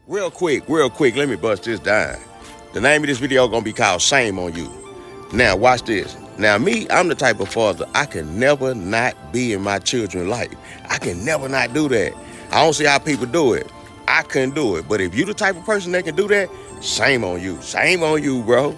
Real quick, let me bust this down. The name of this video gonna be called Shame on You. Now watch this. Now me, I'm the type of father, I can never not be in my children's life. I can never not do that. I don't see how people do it. I couldn't do it. But if you the type of person that can do that, shame on you. Shame on you, bro.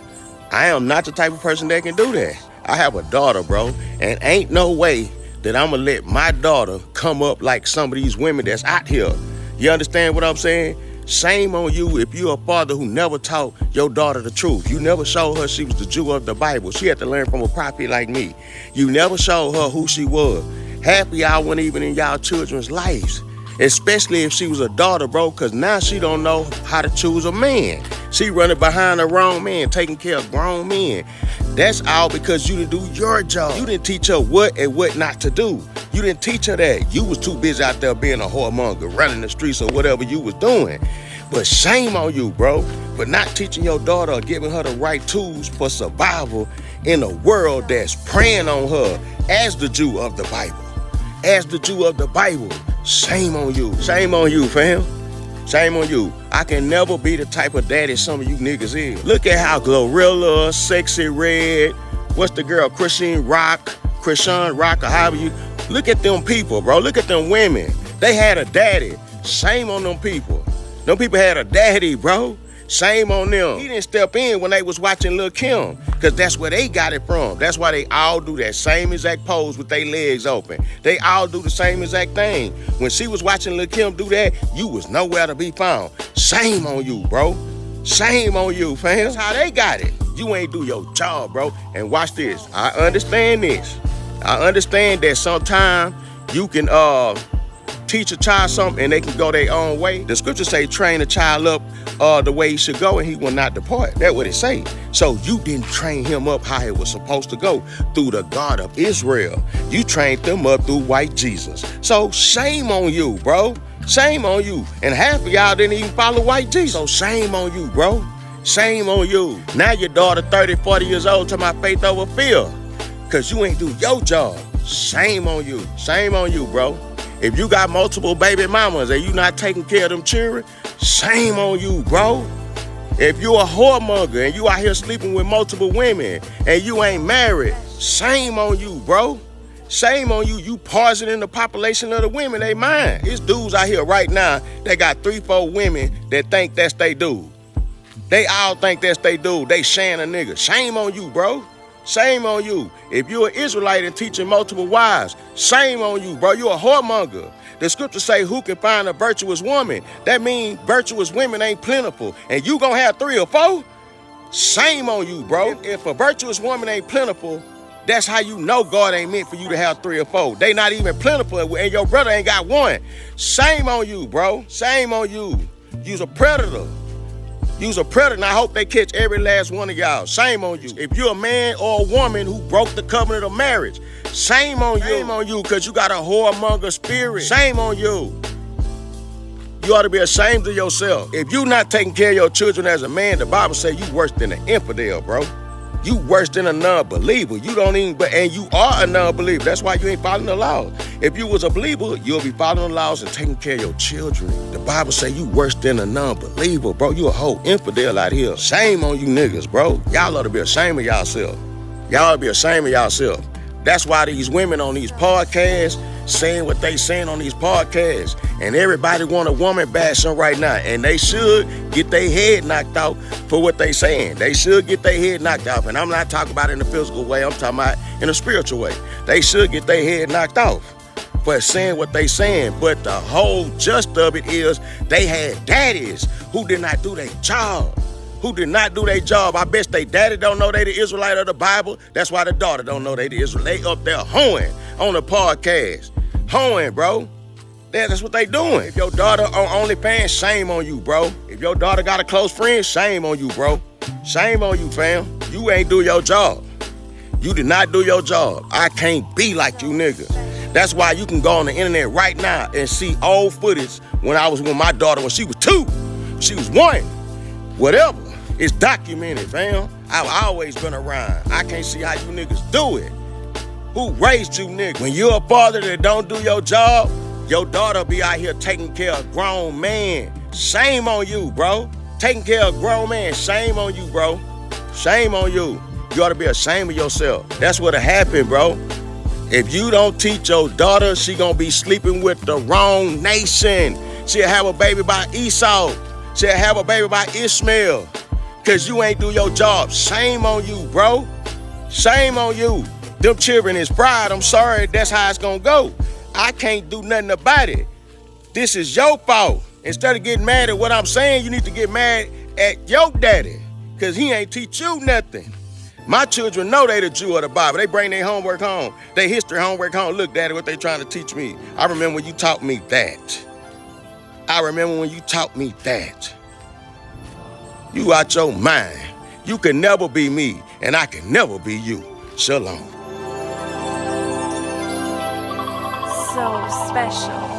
I am not the type of person that can do that. I have a daughter, bro, and ain't no way that I'm gonna let my daughter come up like some of these women that's out here. You understand what I'm saying? Shame on you if you're a father who never taught your daughter the truth. You never showed her she was the Jew of the Bible. She had to learn from a prophet like me. You never showed her who she was. Half of y'all weren't even in y'all children's lives. Especially if she was a daughter, bro, because now she don't know how to choose a man. She running behind the wrong man, taking care of grown men. That's all because you didn't do your job. You didn't teach her what and what not to do. You didn't teach her that. You was too busy out there being a whoremonger, running the streets or whatever you was doing. But shame on you, bro, for not teaching your daughter or giving her the right tools for survival in a world that's preying on her as the Jew of the Bible. As the Jew of the Bible. Shame on you. Shame on you, fam. Shame on you. I can never be the type of daddy some of you niggas is. Look at how Glorilla, Sexy Red, what's the girl, Chrisean Rock, or however you, look at them people, bro. Look at them women. They had a daddy. Shame on them people. Them people had a daddy, bro. Shame on them. He didn't step in when they was watching Lil' Kim, because that's where they got it from. That's why they all do that same exact pose with their legs open. They all do the same exact thing. When she was watching Lil' Kim do that, you was nowhere to be found. Shame on you, bro. Shame on you, fam. That's how they got it. You ain't do your job, bro. And watch this. I understand this. I understand that sometimes you can teach a child something and they can go their own way. The scriptures say train a child up the way he should go and he will not depart. That's what it say. So you didn't train him up how it was supposed to go through the God of Israel. You trained them up through white Jesus. So shame on you, bro. Shame on you. And half of y'all didn't even follow white Jesus. So shame on you, bro. Shame on you. Now your daughter 30, 40 years old to my faith over fear. Cause you ain't do your job. Shame on you. Shame on you, bro. If you got multiple baby mamas and you not taking care of them children, shame on you, bro. If you a whoremonger and you out here sleeping with multiple women and you ain't married, shame on you, bro. Shame on you. You poisoning the population of the women they mind. It's dudes out here right now that got 3-4 women that think that's they dude. They all think that's they dude. They shan a nigga. Shame on you, bro. Shame on you. If you're an Israelite and teaching multiple wives, shame on you, bro. You're a whoremonger. The scriptures say who can find a virtuous woman. That means virtuous women ain't plentiful. And you gonna have 3 or 4? Shame on you, bro. If a virtuous woman ain't plentiful, that's how you know God ain't meant for you to have 3 or 4. They not even plentiful and your brother ain't got 1. Shame on you, bro. Shame on you. You's a predator. You's a predator, and I hope they catch every last one of y'all. Shame on you. If you're a man or a woman who broke the covenant of marriage, shame on you. Shame on you, because you got a whoremonger spirit. Shame on you. You ought to be ashamed of yourself. If you not taking care of your children as a man, the Bible says you worse than an infidel, bro. You worse than a non-believer. You don't even, and you are a non-believer. That's why you ain't following the laws. If you was a believer, you'll be following the laws and taking care of your children. The Bible say you worse than a non-believer, bro. You a whole infidel out here. Shame on you niggas, bro. Y'all ought to be ashamed of yourself. Y'all ought to be ashamed of yourself. That's why these women on these podcasts saying what they saying on these podcasts. And everybody want a woman bashing right now. And they should get their head knocked out for what they saying. They should get their head knocked out. And I'm not talking about in a physical way. I'm talking about in a spiritual way. They should get their head knocked off for saying what they saying. But the whole gist of it is they had daddies who did not do their job. Who did not do their job. I bet they daddy don't know they the Israelite of the Bible. That's why the daughter don't know they the Israelite. They up there hoeing on the podcast. Hoeing, bro. That's what they doing. If your daughter on OnlyFans, shame on you, bro. If your daughter got a close friend, shame on you, bro. Shame on you, fam. You ain't do your job. You did not do your job. I can't be like you niggas. That's why you can go on the internet right now and see old footage when I was with my daughter when she was 2. She was 1. Whatever. It's documented, fam. I've always been around. I can't see how you niggas do it. Who raised you niggas? When you're a father that don't do your job, your daughter be out here taking care of grown man Shame on you, bro. Taking care of grown men, shame on you, bro. Shame on you. You ought to be ashamed of yourself. That's what'll happen, bro. If you don't teach your daughter, she gonna be sleeping with the wrong nation. She'll have a baby by Esau. She'll have a baby by Ishmael. Cause you ain't do your job. Shame on you, bro. Shame on you. Them children is pride. I'm sorry, that's how it's gonna go. I can't do nothing about it. This is your fault. Instead of getting mad at what I'm saying, you need to get mad at your daddy. Cause he ain't teach you nothing. My children know they the Jew of the Bible. They bring their homework home, their history homework home. Look, Daddy, what they trying to teach me. I remember when you taught me that. I remember when you taught me that. You out your mind. You can never be me, and I can never be you. Shalom. So special.